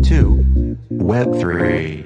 2, Web3.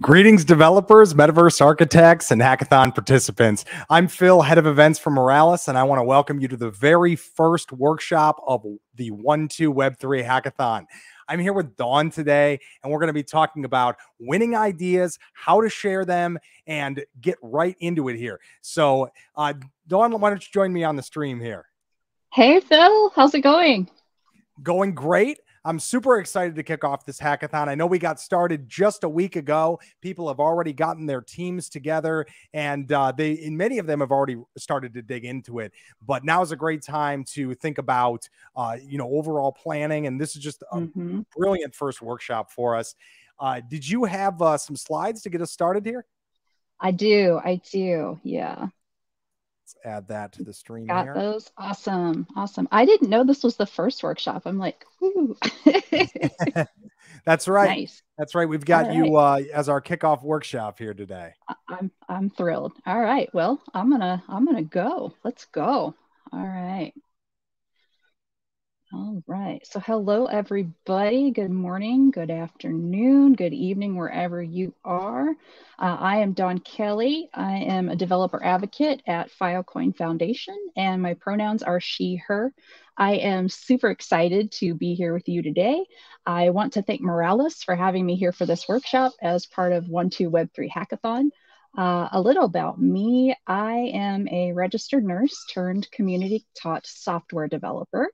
Greetings, developers, metaverse architects, and hackathon participants. I'm Phil, head of events for Moralis, and I want to welcome you to the very first workshop of the 1-2 Web3 hackathon. I'm here with Dawn today, and we're going to be talking about winning ideas, how to share them, and get right into it here. So, Dawn, why don't you join me on the stream here? Hey, Phil. How's it going? Going great. I'm super excited to kick off this hackathon. I know we got started just a week ago. People have already gotten their teams together, and many of them have already started to dig into it. But now is a great time to think about, overall planning. And this is just a brilliant first workshop for us. Did you have some slides to get us started here? I do. Yeah. Let's add that to the stream Got here. those. Awesome. I didn't know this was the first workshop. I'm like, whoo. That's right. Nice. That's right. We've got you as our kickoff workshop here today. I'm thrilled. All right. Well, I'm gonna go. Let's go. All right. All right. So hello, everybody. Good morning, good afternoon, good evening, wherever you are. I am Dawn Kelly. I am a developer advocate at Filecoin Foundation, and my pronouns are she, her. I am super excited to be here with you today. I want to thank Moralis for having me here for this workshop as part of 1-2 Web3 Hackathon. A little about me. I am a registered nurse turned community taught software developer.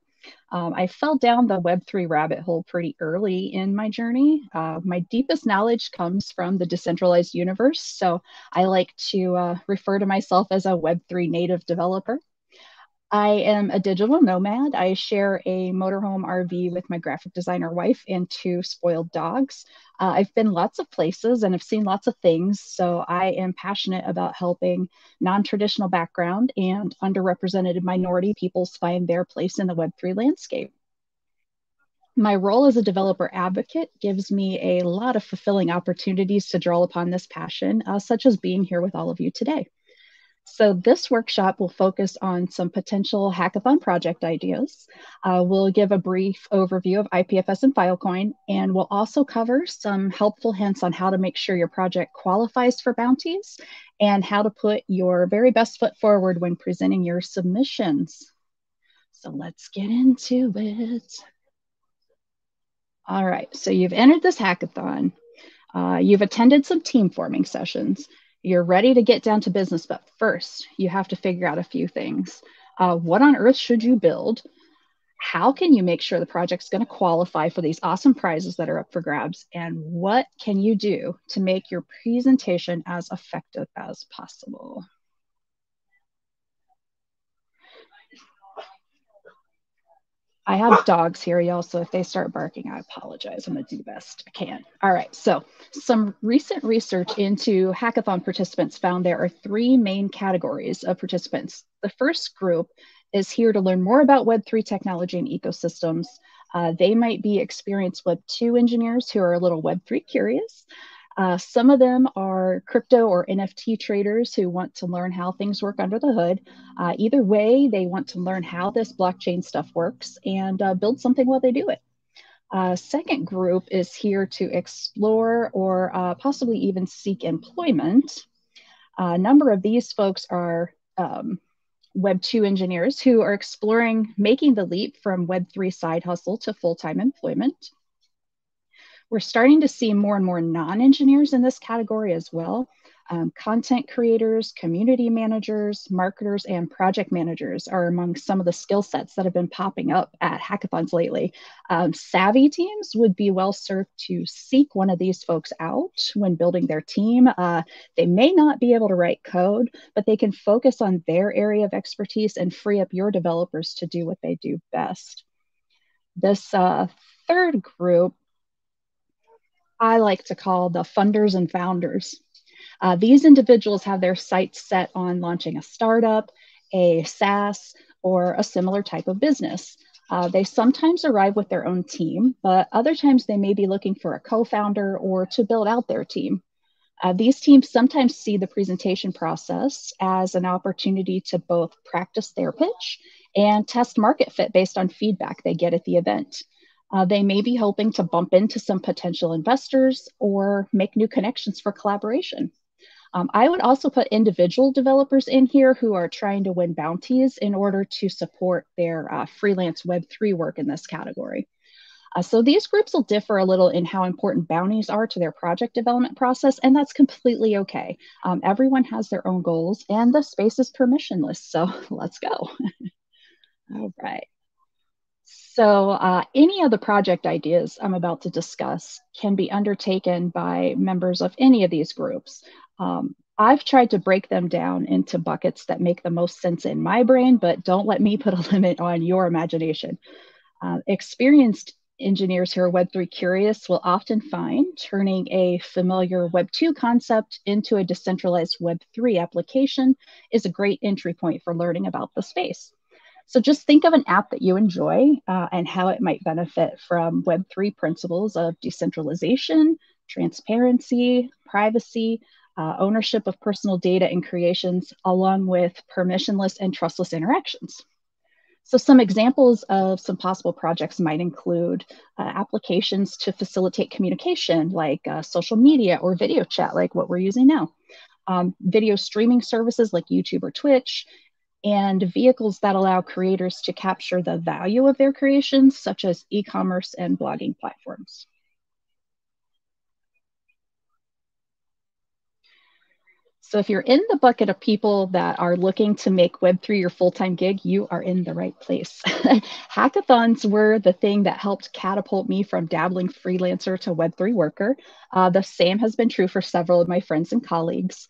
I fell down the Web3 rabbit hole pretty early in my journey. My deepest knowledge comes from the decentralized universe, so I like to refer to myself as a Web3 native developer. I am a digital nomad. I share a motorhome RV with my graphic designer wife and 2 spoiled dogs. I've been lots of places and have seen lots of things, so I am passionate about helping non-traditional background and underrepresented minority peoples find their place in the Web3 landscape. My role as a developer advocate gives me a lot of fulfilling opportunities to draw upon this passion, such as being here with all of you today. So this workshop will focus on some potential hackathon project ideas. We'll give a brief overview of IPFS and Filecoin, and we'll also cover some helpful hints on how to make sure your project qualifies for bounties and how to put your very best foot forward when presenting your submissions. So let's get into it. All right, so you've entered this hackathon. You've attended some team forming sessions. You're ready to get down to business, but first you have to figure out a few things. What on earth should you build? How can you make sure the project's going to qualify for these awesome prizes that are up for grabs? And what can you do to make your presentation as effective as possible? I have dogs here, y'all, so if they start barking, I apologize. I'm going to do the best I can. All right, so some recent research into hackathon participants found there are three main categories of participants. The first group is here to learn more about Web3 technology and ecosystems. They might be experienced Web2 engineers who are a little Web3 curious. Some of them are crypto or NFT traders who want to learn how things work under the hood. Either way, they want to learn how this blockchain stuff works and build something while they do it. Second group is here to explore or possibly even seek employment. A number of these folks are Web2 engineers who are exploring making the leap from Web3 side hustle to full-time employment. We're starting to see more and more non-engineers in this category as well. Content creators, community managers, marketers, and project managers are among some of the skill sets that have been popping up at hackathons lately. Savvy teams would be well served to seek one of these folks out when building their team. They may not be able to write code, but they can focus on their area of expertise and free up your developers to do what they do best. This third group I like to call the funders and founders. These individuals have their sights set on launching a startup, a SaaS, or a similar type of business. They sometimes arrive with their own team, but other times they may be looking for a co-founder or to build out their team. These teams sometimes see the presentation process as an opportunity to both practice their pitch and test market fit based on feedback they get at the event. They may be hoping to bump into some potential investors or make new connections for collaboration. I would also put individual developers in here who are trying to win bounties in order to support their freelance Web3 work in this category. So these groups will differ a little in how important bounties are to their project development process, and that's completely okay. Everyone has their own goals, and the space is permissionless, so let's go. All right. So any of the project ideas I'm about to discuss can be undertaken by members of any of these groups. I've tried to break them down into buckets that make the most sense in my brain, but don't let me put a limit on your imagination. Experienced engineers who are Web3 curious will often find turning a familiar Web2 concept into a decentralized Web3 application is a great entry point for learning about the space. So just think of an app that you enjoy and how it might benefit from Web3 principles of decentralization, transparency, privacy, ownership of personal data and creations, along with permissionless and trustless interactions. So some examples of some possible projects might include applications to facilitate communication, like social media or video chat, like what we're using now, video streaming services like YouTube or Twitch, and vehicles that allow creators to capture the value of their creations, such as e-commerce and blogging platforms. So if you're in the bucket of people that are looking to make Web3 your full-time gig, you are in the right place. Hackathons were the thing that helped catapult me from dabbling freelancer to Web3 worker. The same has been true for several of my friends and colleagues.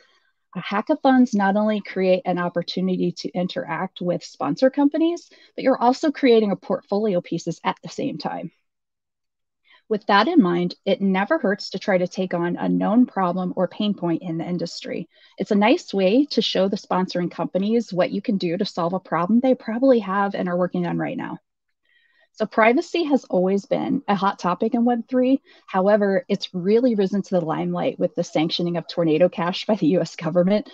Hackathons not only create an opportunity to interact with sponsor companies, but you're also creating a portfolio pieces at the same time. With that in mind, it never hurts to try to take on a known problem or pain point in the industry. It's a nice way to show the sponsoring companies what you can do to solve a problem they probably have and are working on right now. So privacy has always been a hot topic in Web3. However, it's really risen to the limelight with the sanctioning of Tornado Cash by the US government.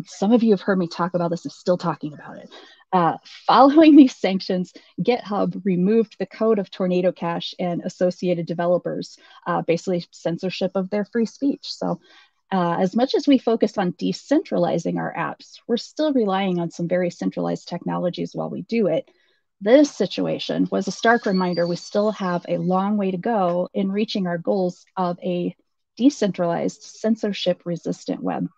Some of you have heard me talk about this. I'm still talking about it. Following these sanctions, GitHub removed the code of Tornado Cash and associated developers, basically censorship of their free speech. So as much as we focus on decentralizing our apps, we're still relying on some very centralized technologies while we do it. This situation was a stark reminder we still have a long way to go in reaching our goals of a decentralized, censorship-resistant web.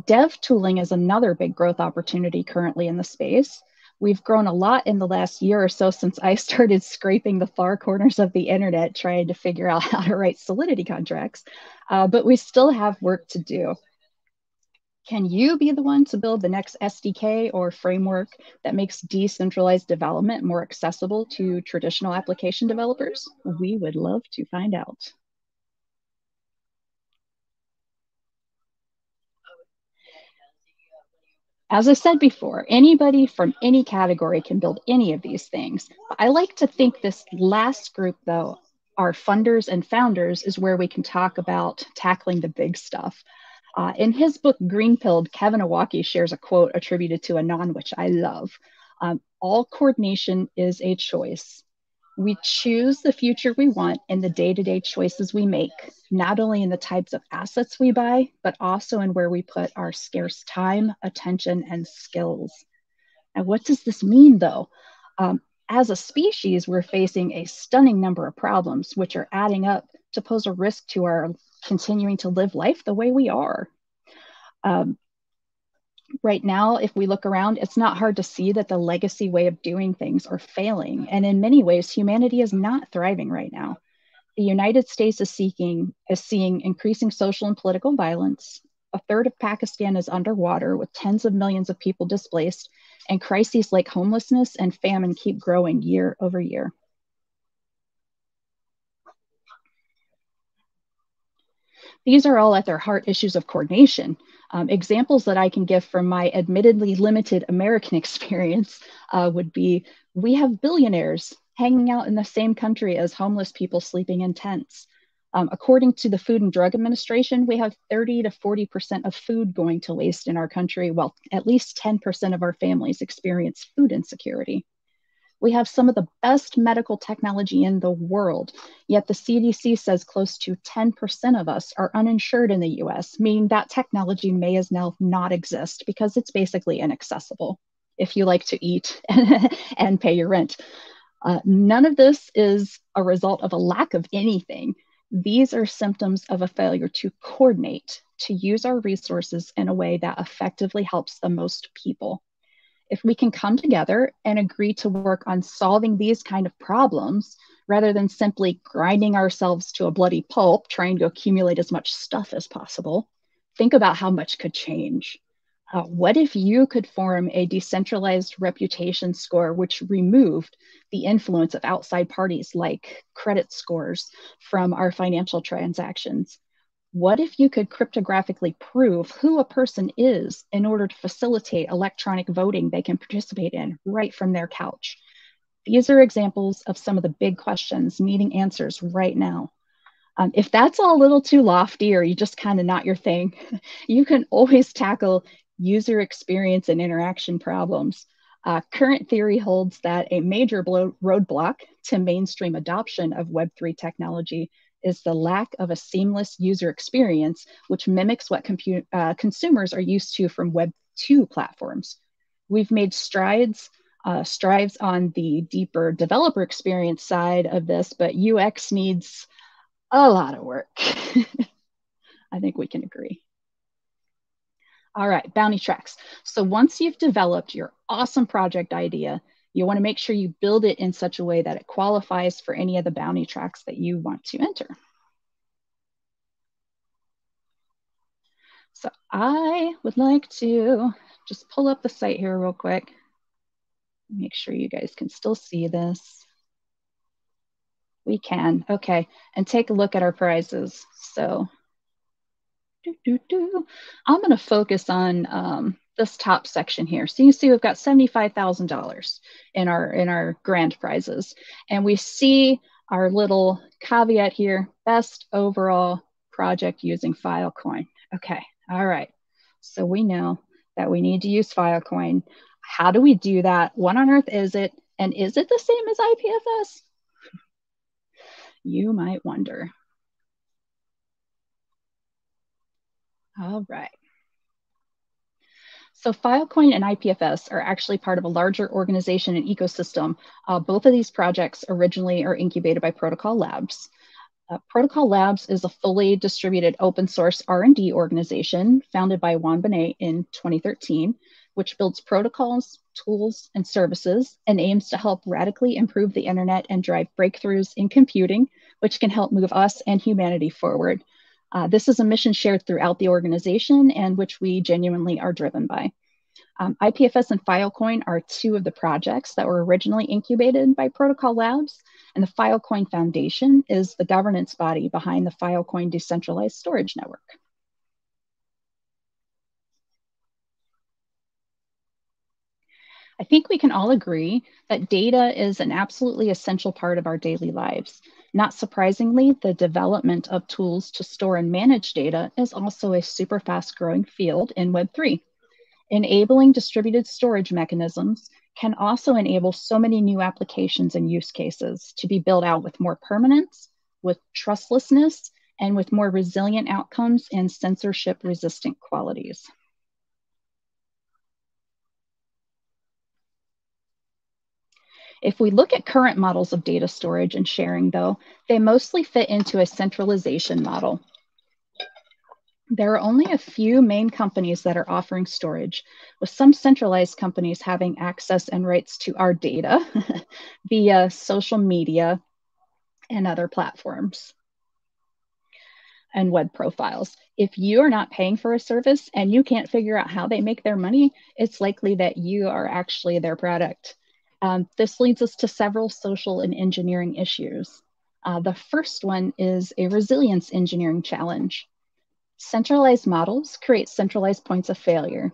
Dev tooling is another big growth opportunity currently in the space. We've grown a lot in the last year or so since I started scraping the far corners of the internet trying to figure out how to write Solidity contracts, but we still have work to do. Can you be the one to build the next SDK or framework that makes decentralized development more accessible to traditional application developers? We would love to find out. As I said before, anybody from any category can build any of these things. I like to think this last group, though, our funders and founders, is where we can talk about tackling the big stuff. In his book, Green Pilled, Kevin Iwaki shares a quote attributed to Anon, which I love. All coordination is a choice. We choose the future we want in the day-to-day choices we make, not only in the types of assets we buy, but also in where we put our scarce time, attention, and skills. And what does this mean, though? As a species, we're facing a stunning number of problems, which are adding up to pose a risk to our continuing to live life the way we are. Right now, if we look around, it's not hard to see that the legacy way of doing things are failing. And in many ways, humanity is not thriving right now. The United States is seeing increasing social and political violence. A third of Pakistan is underwater with tens of millions of people displaced, and crises like homelessness and famine keep growing year over year. These are all at their heart issues of coordination. Examples that I can give from my admittedly limited American experience would be, we have billionaires hanging out in the same country as homeless people sleeping in tents. According to the Food and Drug Administration, we have 30 to 40% of food going to waste in our country, while at least 10% of our families experience food insecurity. We have some of the best medical technology in the world, yet the CDC says close to 10% of us are uninsured in the US, meaning that technology may as now not exist because it's basically inaccessible if you like to eat and pay your rent. None of this is a result of a lack of anything. These are symptoms of a failure to coordinate, to use our resources in a way that effectively helps the most people. If we can come together and agree to work on solving these kind of problems, rather than simply grinding ourselves to a bloody pulp, trying to accumulate as much stuff as possible, think about how much could change. What if you could form a decentralized reputation score which removed the influence of outside parties like credit scores from our financial transactions? What if you could cryptographically prove who a person is in order to facilitate electronic voting they can participate in right from their couch? These are examples of some of the big questions needing answers right now. If that's all a little too lofty or you just kind of not your thing, you can always tackle user experience and interaction problems. Current theory holds that a major roadblock to mainstream adoption of Web3 technology is the lack of a seamless user experience, which mimics what consumers are used to from Web 2 platforms. We've made strides on the deeper developer experience side of this, but UX needs a lot of work. I think we can agree. All right, bounty tracks. So once you've developed your awesome project idea, you want to make sure you build it in such a way that it qualifies for any of the bounty tracks that you want to enter. So I would like to just pull up the site here real quick. Make sure you guys can still see this. We can, okay. And take a look at our prizes. So I'm gonna focus on this top section here. So you can see we've got $75,000 in our grand prizes. And we see our little caveat here, best overall project using Filecoin. Okay, all right. So we know that we need to use Filecoin. How do we do that? What on earth is it? And is it the same as IPFS? You might wonder. All right. So Filecoin and IPFS are actually part of a larger organization and ecosystem. Both of these projects originally are incubated by Protocol Labs. Protocol Labs is a fully distributed open source R&D organization founded by Juan Benet in 2013, which builds protocols, tools, and services and aims to help radically improve the internet and drive breakthroughs in computing, which can help move us and humanity forward. This is a mission shared throughout the organization and which we genuinely are driven by. IPFS and Filecoin are two of the projects that were originally incubated by Protocol Labs, and the Filecoin Foundation is the governance body behind the Filecoin decentralized storage network. I think we can all agree that data is an absolutely essential part of our daily lives. Not surprisingly, the development of tools to store and manage data is also a super fast growing field in Web3. Enabling distributed storage mechanisms can also enable so many new applications and use cases to be built out with more permanence, with trustlessness, and with more resilient outcomes and censorship resistant qualities. If we look at current models of data storage and sharing, though, they mostly fit into a centralization model. There are only a few main companies that are offering storage, with some centralized companies having access and rights to our data via social media and other platforms and web profiles. If you are not paying for a service and you can't figure out how they make their money, it's likely that you are actually their product. This leads us to several social and engineering issues. The first one is a resilience engineering challenge. Centralized models create centralized points of failure.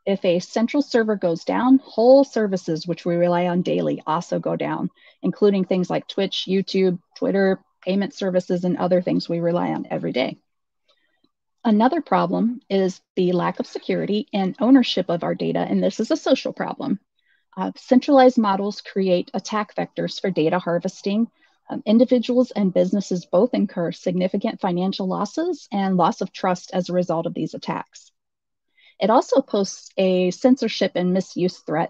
If a central server goes down, whole services which we rely on daily also go down, including things like Twitch, YouTube, Twitter, payment services, and other things we rely on every day. Another problem is the lack of security and ownership of our data, and this is a social problem. Centralized models create attack vectors for data harvesting. Individuals and businesses both incur significant financial losses and loss of trust as a result of these attacks. It also poses a censorship and misuse threat.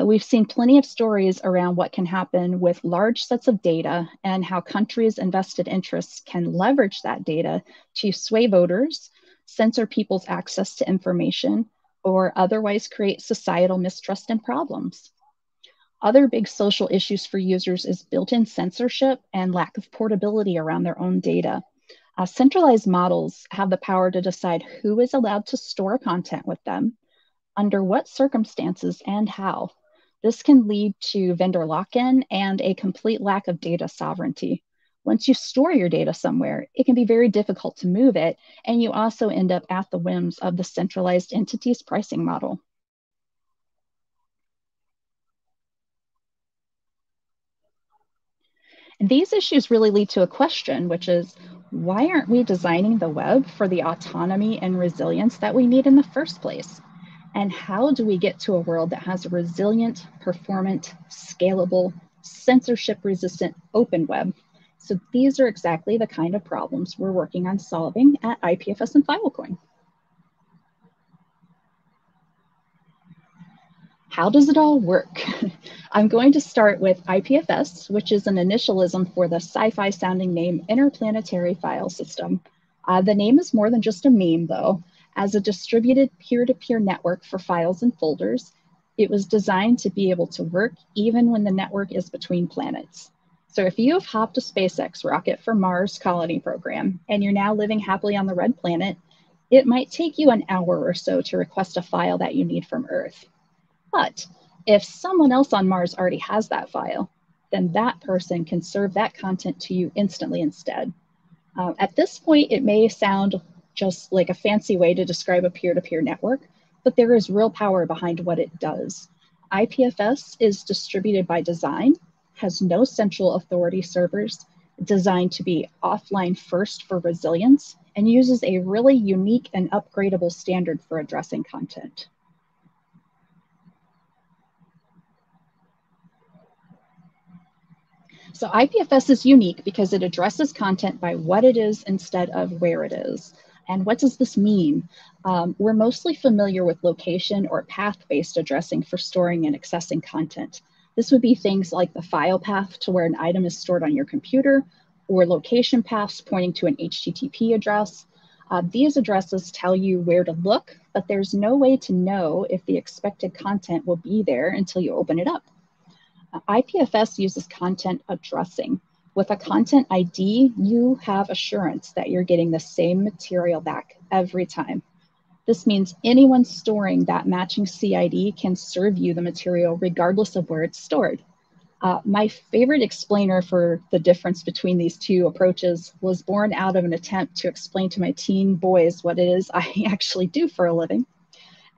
We've seen plenty of stories around what can happen with large sets of data and how countries' invested interests can leverage that data to sway voters, censor people's access to information, or otherwise create societal mistrust and problems. Other big social issues for users is built-in censorship and lack of portability around their own data. Centralized models have the power to decide who is allowed to store content with them, under what circumstances, and how. This can lead to vendor lock-in and a complete lack of data sovereignty. Once you store your data somewhere, it can be very difficult to move it, and you also end up at the whims of the centralized entity's pricing model. And these issues really lead to a question, which is, why aren't we designing the web for the autonomy and resilience that we need in the first place? And how do we get to a world that has a resilient, performant, scalable, censorship-resistant open web? So these are exactly the kind of problems we're working on solving at IPFS and Filecoin. How does it all work? I'm going to start with IPFS, which is an initialism for the sci-fi sounding name Interplanetary File System. The name is more than just a meme, though. As a distributed peer-to-peer network for files and folders, it was designed to be able to work even when the network is between planets. So if you have hopped a SpaceX rocket for Mars colony program and you're now living happily on the red planet, it might take you an hour or so to request a file that you need from Earth. But if someone else on Mars already has that file, then that person can serve that content to you instantly instead. At this point, it may sound just like a fancy way to describe a peer-to-peer network, but there is real power behind what it does. IPFS is distributed by design, has no central authority servers, designed to be offline first for resilience, and uses a really unique and upgradable standard for addressing content. So IPFS is unique because it addresses content by what it is instead of where it is. And what does this mean? We're mostly familiar with location or path-based addressing for storing and accessing content. This would be things like the file path to where an item is stored on your computer, or location paths pointing to an HTTP address. These addresses tell you where to look, but there's no way to know if the expected content will be there until you open it up. IPFS uses content addressing. With a content ID, you have assurance that you're getting the same material back every time. This means anyone storing that matching CID can serve you the material regardless of where it's stored. My favorite explainer for the difference between these two approaches was born out of an attempt to explain to my teen boys what it is I actually do for a living.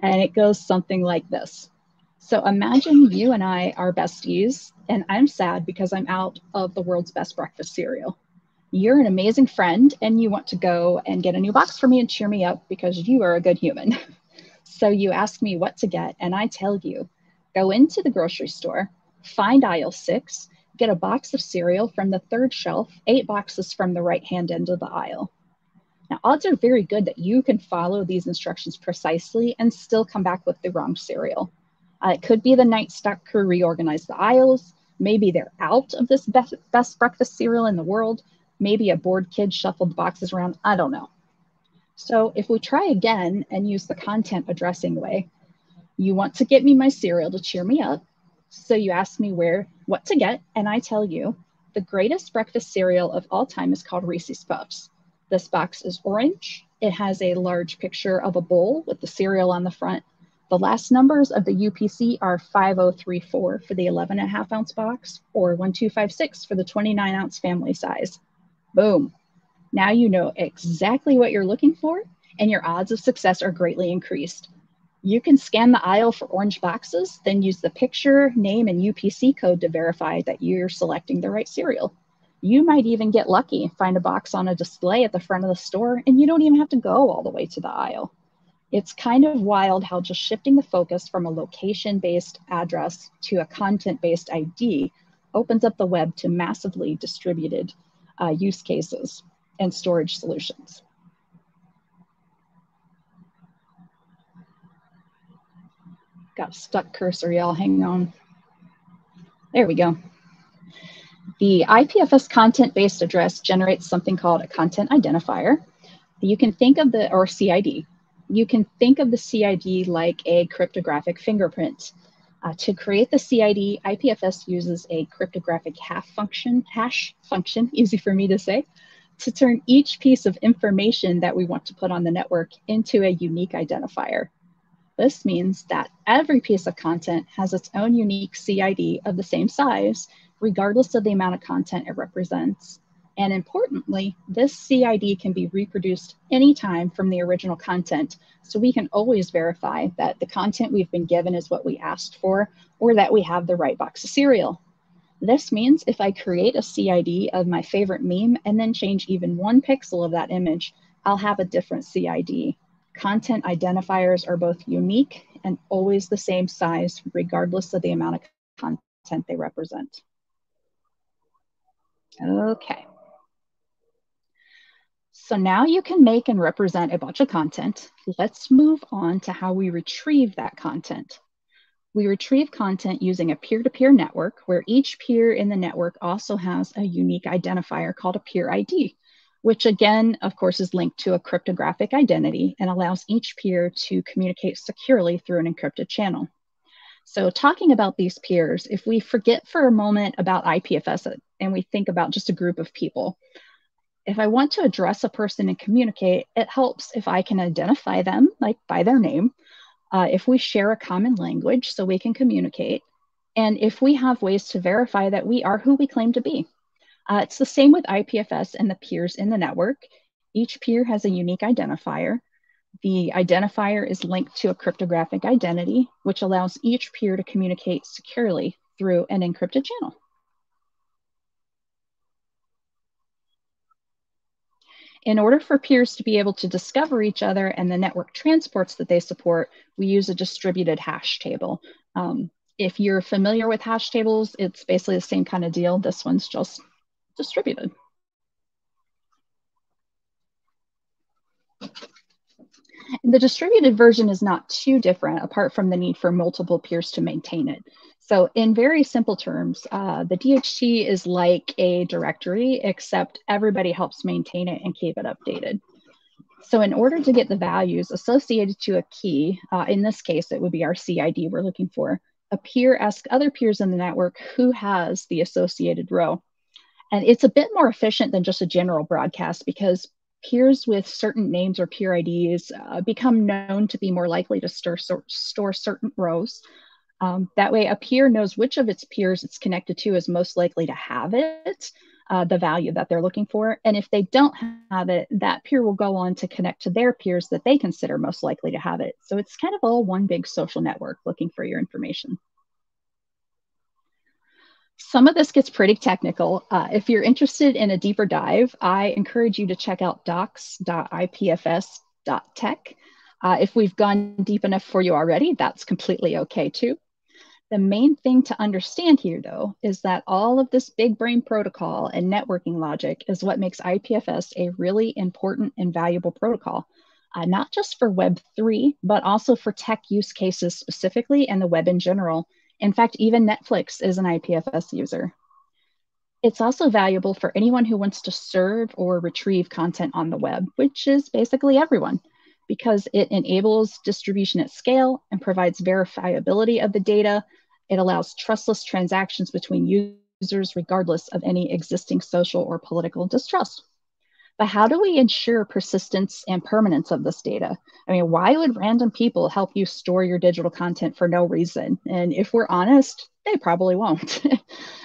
And it goes something like this. So imagine you and I are besties, and I'm sad because I'm out of the world's best breakfast cereal. You're an amazing friend, and you want to go and get a new box for me and cheer me up because you are a good human. So you ask me what to get, and I tell you, go into the grocery store, find aisle 6, get a box of cereal from the third shelf, 8 boxes from the right-hand end of the aisle. Now, odds are very good that you can follow these instructions precisely and still come back with the wrong cereal. It could be the night stock crew reorganized the aisles. Maybe they're out of this best breakfast cereal in the world. Maybe a bored kid shuffled the boxes around. I don't know. So if we try again and use the content addressing way, you want to get me my cereal to cheer me up. So you ask me what to get, and I tell you, the greatest breakfast cereal of all time is called Reese's Puffs. This box is orange. It has a large picture of a bowl with the cereal on the front. The last numbers of the UPC are 5034 for the 11.5 ounce box or 1256 for the 29 ounce family size. Boom. Now you know exactly what you're looking for, and your odds of success are greatly increased. You can scan the aisle for orange boxes, then use the picture, name, and UPC code to verify that you're selecting the right cereal. You might even get lucky, find a box on a display at the front of the store, and you don't even have to go all the way to the aisle. It's kind of wild how just shifting the focus from a location-based address to a content-based ID opens up the web to massively distributed use cases and storage solutions. Got a stuck cursor, y'all, hang on. There we go. The IPFS content-based address generates something called a content identifier. You can think of or CID. You can think of the CID like a cryptographic fingerprint. To create the CID, IPFS uses a cryptographic hash function, easy for me to say, to turn each piece of information that we want to put on the network into a unique identifier. This means that every piece of content has its own unique CID of the same size, regardless of the amount of content it represents. And importantly, this CID can be reproduced anytime from the original content, so we can always verify that the content we've been given is what we asked for, or that we have the right box of cereal. This means if I create a CID of my favorite meme and then change even 1 pixel of that image, I'll have a different CID. Content identifiers are both unique and always the same size, regardless of the amount of content they represent. Okay. So now you can make and represent a bunch of content. Let's move on to how we retrieve that content. We retrieve content using a peer-to-peer network where each peer in the network also has a unique identifier called a peer ID, which again, of course, is linked to a cryptographic identity and allows each peer to communicate securely through an encrypted channel. So talking about these peers, if we forget for a moment about IPFS and we think about just a group of people, if I want to address a person and communicate, it helps if I can identify them, like by their name, if we share a common language so we can communicate, and if we have ways to verify that we are who we claim to be. It's the same with IPFS and the peers in the network. Each peer has a unique identifier. The identifier is linked to a cryptographic identity, which allows each peer to communicate securely through an encrypted channel. In order for peers to be able to discover each other and the network transports that they support, we use a distributed hash table. If you're familiar with hash tables, it's basically the same kind of deal. This one's just distributed. The distributed version is not too different, apart from the need for multiple peers to maintain it. So in very simple terms, the DHT is like a directory, except everybody helps maintain it and keep it updated. So in order to get the values associated to a key, in this case, it would be our CID we're looking for, a peer asks other peers in the network who has the associated row. And it's a bit more efficient than just a general broadcast because peers with certain names or peer IDs become known to be more likely to store certain rows. That way, a peer knows which of its peers it's connected to is most likely to have it, the value that they're looking for. And if they don't have it, that peer will go on to connect to their peers that they consider most likely to have it. So it's kind of all one big social network looking for your information. Some of this gets pretty technical. If you're interested in a deeper dive, I encourage you to check out docs.ipfs.tech. If we've gone deep enough for you already, that's completely okay too. The main thing to understand here, though, is that all of this big brain protocol and networking logic is what makes IPFS a really important and valuable protocol, not just for Web3, but also for tech use cases specifically and the web in general. In fact, even Netflix is an IPFS user. It's also valuable for anyone who wants to serve or retrieve content on the web, which is basically everyone, because it enables distribution at scale and provides verifiability of the data. It allows trustless transactions between users, regardless of any existing social or political distrust. But how do we ensure persistence and permanence of this data? I mean, why would random people help you store your digital content for no reason? And if we're honest, they probably won't.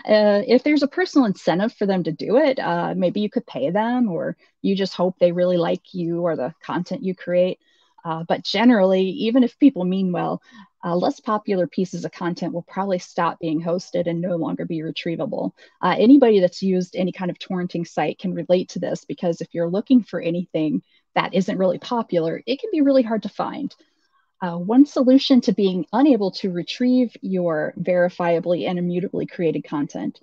If there's a personal incentive for them to do it, maybe you could pay them, or you just hope they really like you or the content you create. But generally, even if people mean well, less popular pieces of content will probably stop being hosted and no longer be retrievable. Anybody that's used any kind of torrenting site can relate to this, because if you're looking for anything that isn't really popular, it can be really hard to find. One solution to being unable to retrieve your verifiably and immutably created content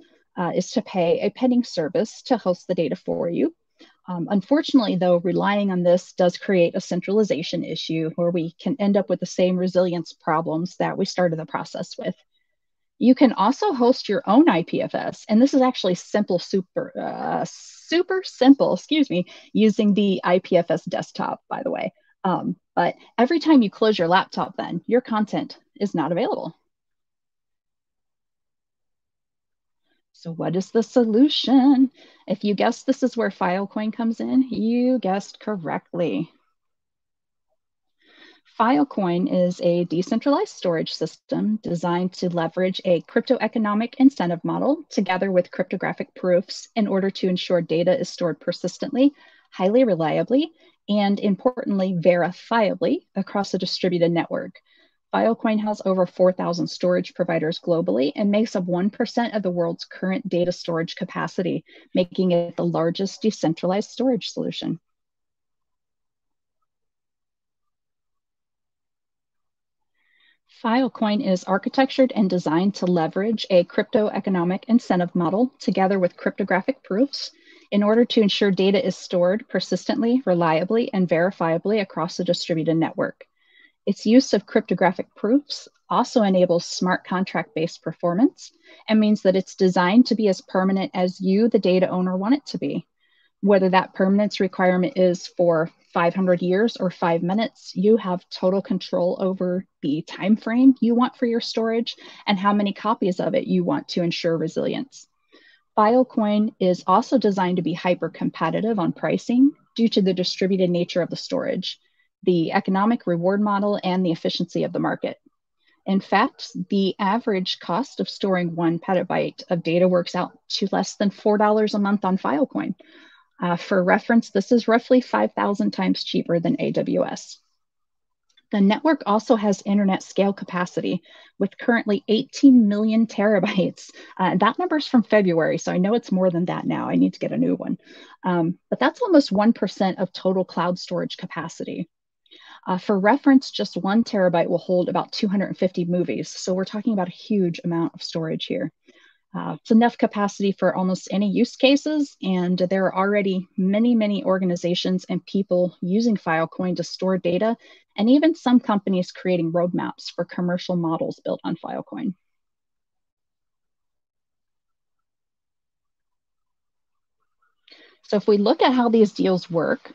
is to pay a pending service to host the data for you. Unfortunately, though, relying on this does create a centralization issue where we can end up with the same resilience problems that we started the process with. You can also host your own IPFS, and this is actually super simple, using the IPFS desktop, by the way. But every time you close your laptop, then your content is not available. So what is the solution? If you guessed this is where Filecoin comes in, you guessed correctly. Filecoin is a decentralized storage system designed to leverage a crypto-economic incentive model together with cryptographic proofs in order to ensure data is stored persistently, highly reliably, and importantly, verifiably across a distributed network. Filecoin has over 4,000 storage providers globally and makes up 1% of the world's current data storage capacity, making it the largest decentralized storage solution. Filecoin is architectured and designed to leverage a crypto-economic incentive model together with cryptographic proofs in order to ensure data is stored persistently, reliably, and verifiably across a distributed network. Its use of cryptographic proofs also enables smart contract-based performance and means that it's designed to be as permanent as you, the data owner, want it to be. Whether that permanence requirement is for 500 years or 5 minutes, you have total control over the time frame you want for your storage and how many copies of it you want to ensure resilience. Filecoin is also designed to be hyper-competitive on pricing due to the distributed nature of the storage, the economic reward model, and the efficiency of the market. In fact, the average cost of storing 1 petabyte of data works out to less than $4 a month on Filecoin. For reference, this is roughly 5,000 times cheaper than AWS. The network also has internet scale capacity with currently 18 million terabytes. That number's from February, so I know it's more than that now. I need to get a new one. But that's almost 1% of total cloud storage capacity. For reference, just 1 terabyte will hold about 250 movies. So we're talking about a huge amount of storage here. It's enough capacity for almost any use cases, and there are already many organizations and people using Filecoin to store data, and even some companies creating roadmaps for commercial models built on Filecoin. So if we look at how these deals work,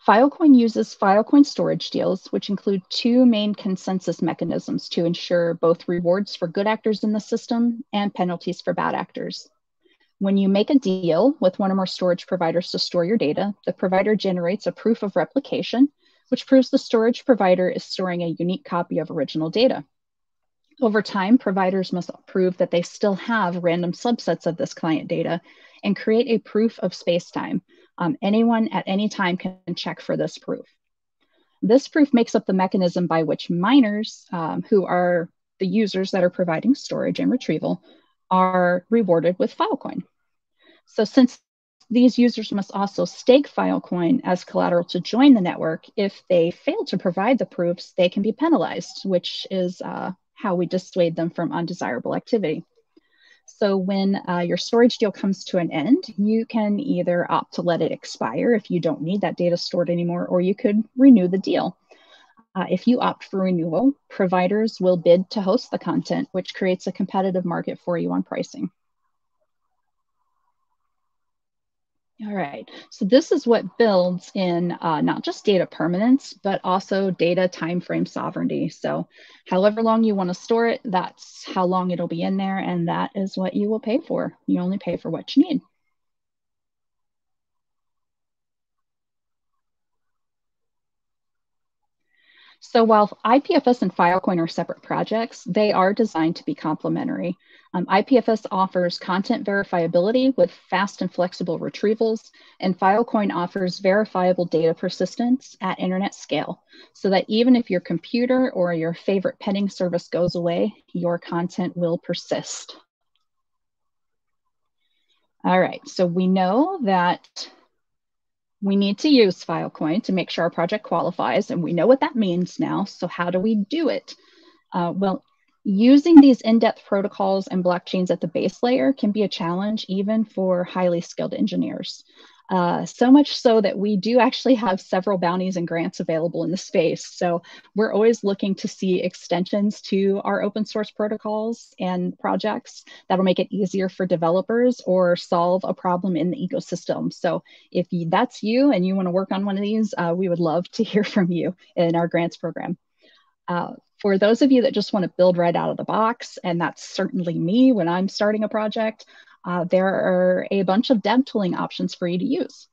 Filecoin uses Filecoin storage deals, which include 2 main consensus mechanisms to ensure both rewards for good actors in the system and penalties for bad actors. When you make a deal with one or more storage providers to store your data, the provider generates a proof of replication, which proves the storage provider is storing a unique copy of original data. Over time, providers must prove that they still have random subsets of this client data and create a proof of spacetime. Anyone at any time can check for this proof. This proof makes up the mechanism by which miners, who are the users that are providing storage and retrieval, are rewarded with Filecoin. So since these users must also stake Filecoin as collateral to join the network, if they fail to provide the proofs, they can be penalized, which is how we dissuade them from undesirable activity. So when your storage deal comes to an end, you can either opt to let it expire if you don't need that data stored anymore, or you could renew the deal. If you opt for renewal, providers will bid to host the content, which creates a competitive market for you on pricing. All right, so this is what builds in not just data permanence, but also data timeframe sovereignty. So however long you want to store it, that's how long it'll be in there, and that is what you will pay for. You only pay for what you need. So while IPFS and Filecoin are separate projects, they are designed to be complementary. IPFS offers content verifiability with fast and flexible retrievals, and Filecoin offers verifiable data persistence at internet scale, so that even if your computer or your favorite petting service goes away, your content will persist. All right, so we know that we need to use Filecoin to make sure our project qualifies, and we know what that means now. So how do we do it? Well, using these in-depth protocols and blockchains at the base layer can be a challenge even for highly skilled engineers. So much so that we do actually have several bounties and grants available in the space. So we're always looking to see extensions to our open source protocols and projects that'll make it easier for developers or solve a problem in the ecosystem. So if that's you and you want to work on one of these, we would love to hear from you in our grants program. For those of you that just want to build right out of the box, and that's certainly me when I'm starting a project, there are a bunch of dev tooling options for you to use.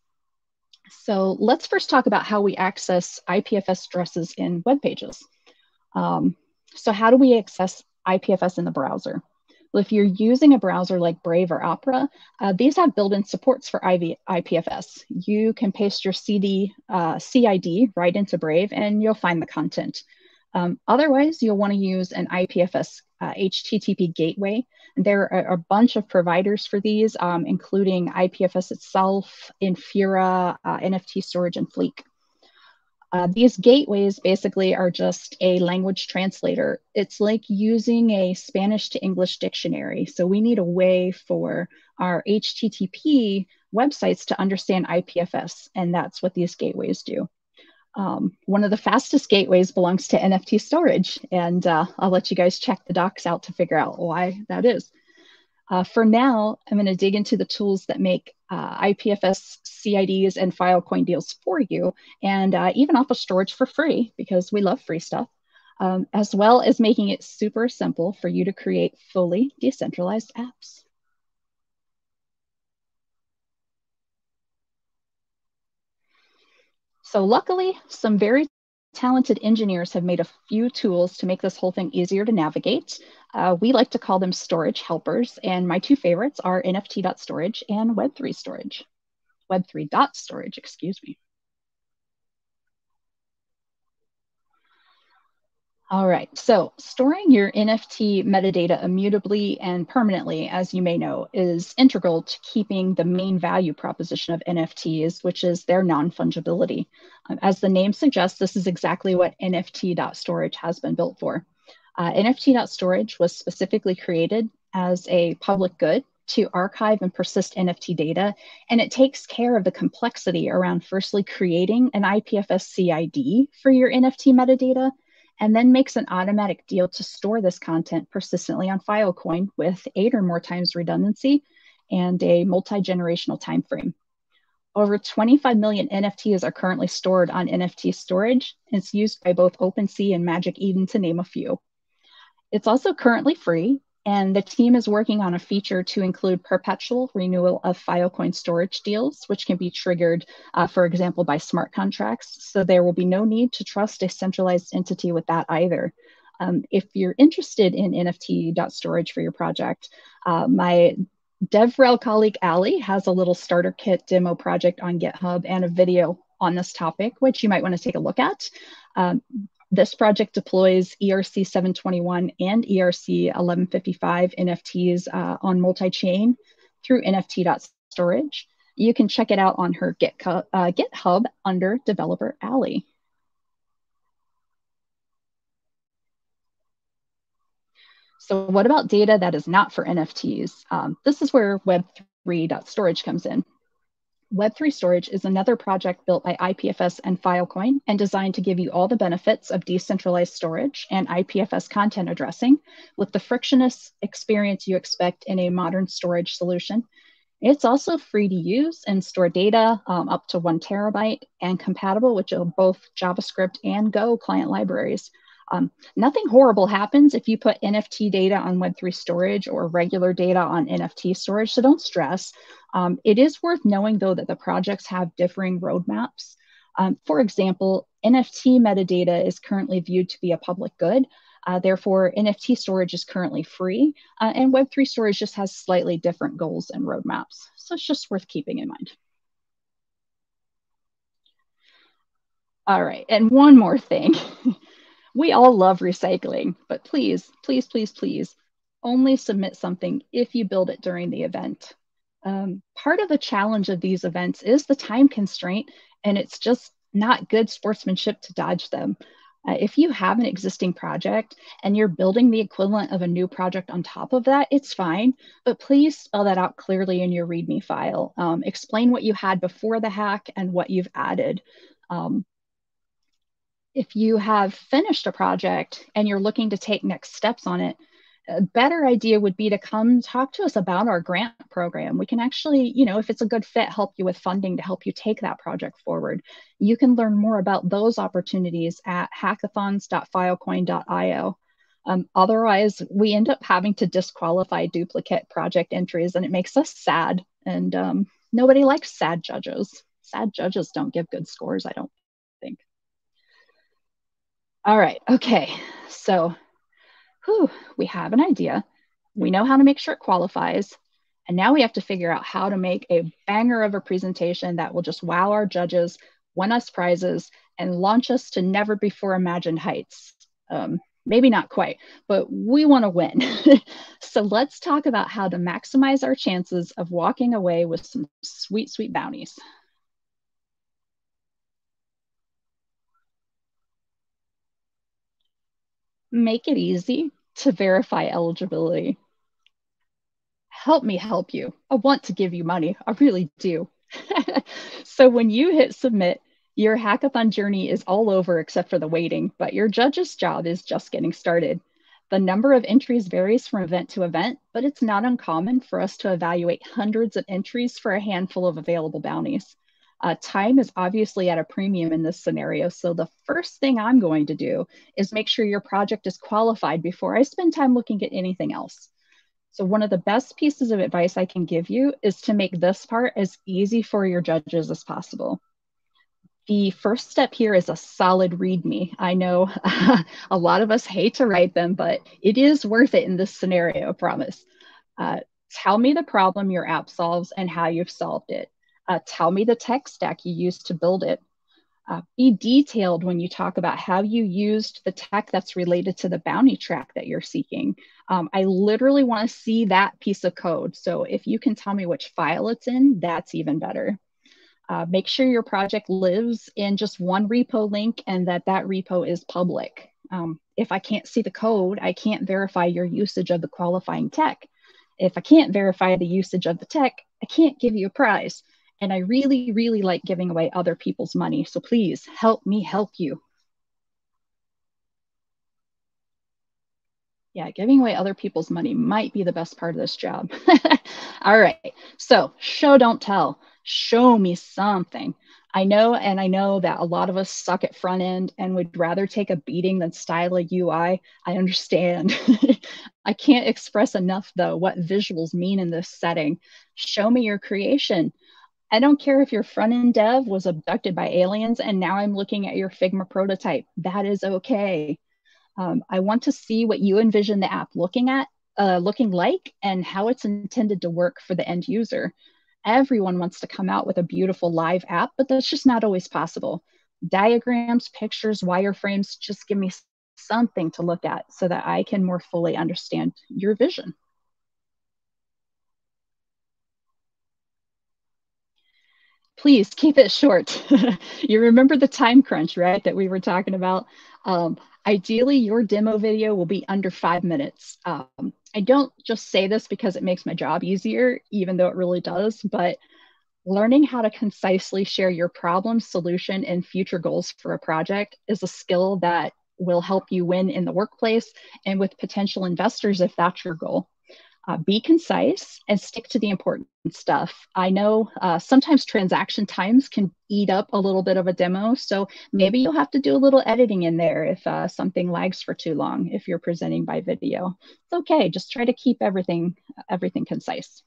So let's first talk about how we access IPFS addresses in web pages. So how do we access IPFS in the browser? Well, if you're using a browser like Brave or Opera, these have built-in supports for IPFS. You can paste your CID right into Brave and you'll find the content. Otherwise, you'll want to use an IPFS HTTP gateway. There are a bunch of providers for these, including IPFS itself, Infura, NFT Storage, and Fleek. These gateways basically are just a language translator. It's like using a Spanish to English dictionary. So we need a way for our HTTP websites to understand IPFS, and that's what these gateways do. One of the fastest gateways belongs to NFT storage, and I'll let you guys check the docs out to figure out why that is. For now, I'm going to dig into the tools that make IPFS CIDs and Filecoin deals for you, and even offer storage for free because we love free stuff, as well as making it super simple for you to create fully decentralized apps. So luckily, some very talented engineers have made a few tools to make this whole thing easier to navigate. We like to call them storage helpers, and my two favorites are NFT.storage and Web3.storage. Web3.storage, excuse me. All right, so storing your NFT metadata immutably and permanently, as you may know, is integral to keeping the main value proposition of NFTs, which is their non-fungibility. As the name suggests, this is exactly what NFT.storage has been built for. NFT.storage was specifically created as a public good to archive and persist NFT data, and it takes care of the complexity around firstly creating an IPFS CID for your NFT metadata, and then makes an automatic deal to store this content persistently on Filecoin with 8 or more times redundancy and a multi-generational time frame. Over 25 million NFTs are currently stored on NFT storage. It's used by both OpenSea and Magic Eden, to name a few. It's also currently free, And the team is working on a feature to include perpetual renewal of Filecoin storage deals, which can be triggered, for example, by smart contracts. So there will be no need to trust a centralized entity with that either. If you're interested in NFT.storage for your project, my DevRel colleague, Ali, has a little starter kit demo project on GitHub and a video on this topic, which you might want to take a look at. This project deploys ERC 721 and ERC 1155 NFTs on multi-chain through NFT.storage. You can check it out on her GitHub under Developer Alley. So what about data that is not for NFTs? This is where Web3.storage comes in. Web3 Storage is another project built by IPFS and Filecoin and designed to give you all the benefits of decentralized storage and IPFS content addressing with the frictionless experience you expect in a modern storage solution. It's also free to use and store data up to 1 terabyte and compatible with both JavaScript and Go client libraries. Nothing horrible happens if you put NFT data on Web3 storage or regular data on NFT storage, so don't stress. It is worth knowing, though, that the projects have differing roadmaps. For example, NFT metadata is currently viewed to be a public good. Therefore, NFT storage is currently free, and Web3 storage just has slightly different goals and roadmaps. So it's just worth keeping in mind. All right, and one more thing. We all love recycling, but please, please, please, please, only submit something if you build it during the event. Part of the challenge of these events is the time constraint, and it's just not good sportsmanship to dodge them. If you have an existing project and you're building the equivalent of a new project on top of that, it's fine, but please spell that out clearly in your README file. Explain what you had before the hack and what you've added. If you have finished a project and you're looking to take next steps on it, a better idea would be to come talk to us about our grant program. We can actually, if it's a good fit, help you with funding to help you take that project forward. You can learn more about those opportunities at hackathons.filecoin.io. Otherwise, we end up having to disqualify duplicate project entries, and it makes us sad. And nobody likes sad judges. Sad judges don't give good scores, I don't think. All right, okay, so we have an idea. We know how to make sure it qualifies. And now we have to figure out how to make a banger of a presentation that will just wow our judges, win us prizes, and launch us to never before imagined heights. Maybe not quite, but we want to win. So let's talk about how to maximize our chances of walking away with some sweet, sweet bounties. Make it easy to verify eligibility. Help me help you. I want to give you money. I really do. So when you hit submit, your hackathon journey is all over except for the waiting, but your judge's job is just getting started. The number of entries varies from event to event, but it's not uncommon for us to evaluate hundreds of entries for a handful of available bounties. Time is obviously at a premium in this scenario, so the first thing I'm going to do is make sure your project is qualified before I spend time looking at anything else. So one of the best pieces of advice I can give you is to make this part as easy for your judges as possible. The first step here is a solid README. I know a lot of us hate to write them, but it is worth it in this scenario, I promise. Tell me the problem your app solves and how you've solved it. Tell me the tech stack you used to build it. Be detailed when you talk about how you used the tech that's related to the bounty track that you're seeking. I literally want to see that piece of code. So if you can tell me which file it's in, that's even better. Make sure your project lives in just one repo link and that repo is public. If I can't see the code, I can't verify your usage of the qualifying tech. If I can't verify the usage of the tech, I can't give you a prize. And I really, really like giving away other people's money. So please help me help you. Yeah, giving away other people's money might be the best part of this job. All right, so show, don't tell. Show me something. I know that a lot of us suck at front end and would rather take a beating than style a UI. I understand. I can't express enough, though, what visuals mean in this setting. Show me your creation. I don't care if your front end dev was abducted by aliens and now I'm looking at your Figma prototype. That is okay. I want to see what you envision the app looking like and how it's intended to work for the end user. Everyone wants to come out with a beautiful live app, but that's just not always possible. Diagrams, pictures, wireframes, just give me something to look at so that I can more fully understand your vision. Please keep it short. You remember the time crunch, right, that we were talking about? Ideally, your demo video will be under 5 minutes. I don't just say this because it makes my job easier, even though it really does, but learning how to concisely share your problem, solution, and future goals for a project is a skill that will help you win in the workplace and with potential investors if that's your goal. Be concise and stick to the important stuff. I know sometimes transaction times can eat up a little bit of a demo, so maybe you'll have to do a little editing in there if something lags for too long if you're presenting by video. It's okay, just try to keep everything concise.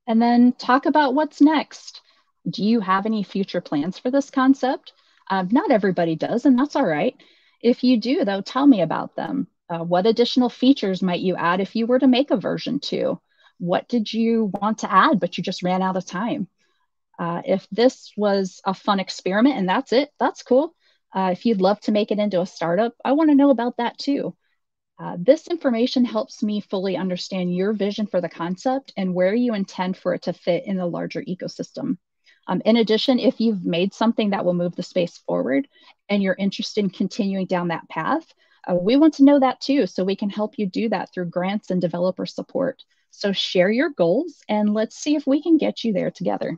And then talk about what's next. Do you have any future plans for this concept? Not everybody does, and that's all right. If you do, though, tell me about them. What additional features might you add if you were to make a version 2? What did you want to add, but you just ran out of time? If this was a fun experiment and that's it, that's cool. If you'd love to make it into a startup, I want to know about that too. This information helps me fully understand your vision for the concept and where you intend for it to fit in the larger ecosystem. In addition, if you've made something that will move the space forward and you're interested in continuing down that path, we want to know that too, so we can help you do that through grants and developer support. So share your goals and let's see if we can get you there together.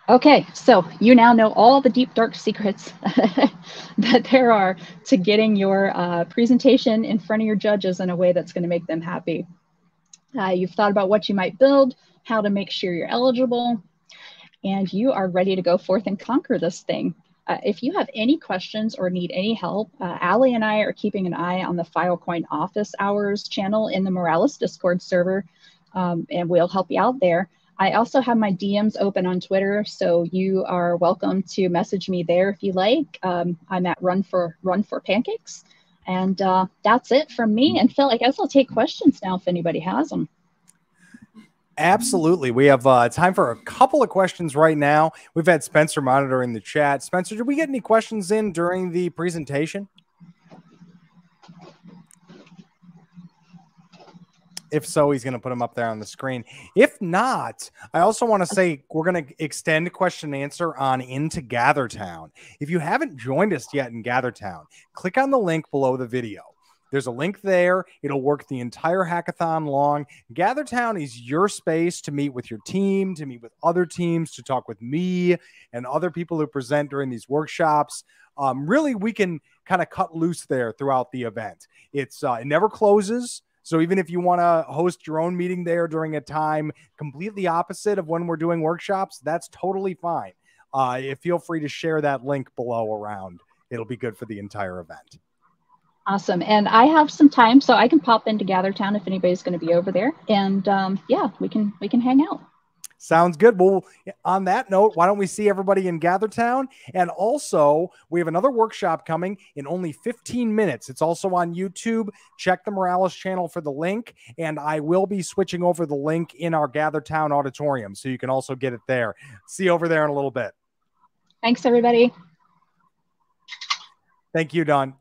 Okay, so you now know all the deep, dark secrets that there are to getting your presentation in front of your judges in a way that's going to make them happy. You've thought about what you might build, how to make sure you're eligible, and you are ready to go forth and conquer this thing. If you have any questions or need any help, Allie and I are keeping an eye on the Filecoin office hours channel in the Morales Discord server, and we'll help you out there. I also have my DMs open on Twitter, so you are welcome to message me there if you like. I'm at Run for Pancakes. And that's it from me. And Phil, I guess I'll take questions now if anybody has them. Absolutely. We have time for a couple of questions right now. We've had Spencer monitoring the chat. Spencer, did we get any questions in during the presentation? If so, he's going to put them up there on the screen. If not, I also want to say we're going to extend question and answer on into GatherTown. If you haven't joined us yet in GatherTown, click on the link below the video. There's a link there. It'll work the entire hackathon long. GatherTown is your space to meet with your team, to meet with other teams, to talk with me and other people who present during these workshops. Really, we can kind of cut loose there throughout the event. It never closes. So even if you want to host your own meeting there during a time completely opposite of when we're doing workshops, that's totally fine. Feel free to share that link below around. It'll be good for the entire event. Awesome. And I have some time, so I can pop into GatherTown if anybody's going to be over there. And yeah, we can hang out. Sounds good. Well, on that note, why don't we see everybody in GatherTown? And also, we have another workshop coming in only 15 minutes. It's also on YouTube. Check the Morales channel for the link. And I will be switching over the link in our GatherTown auditorium, so you can also get it there. See you over there in a little bit. Thanks, everybody. Thank you, Dawn.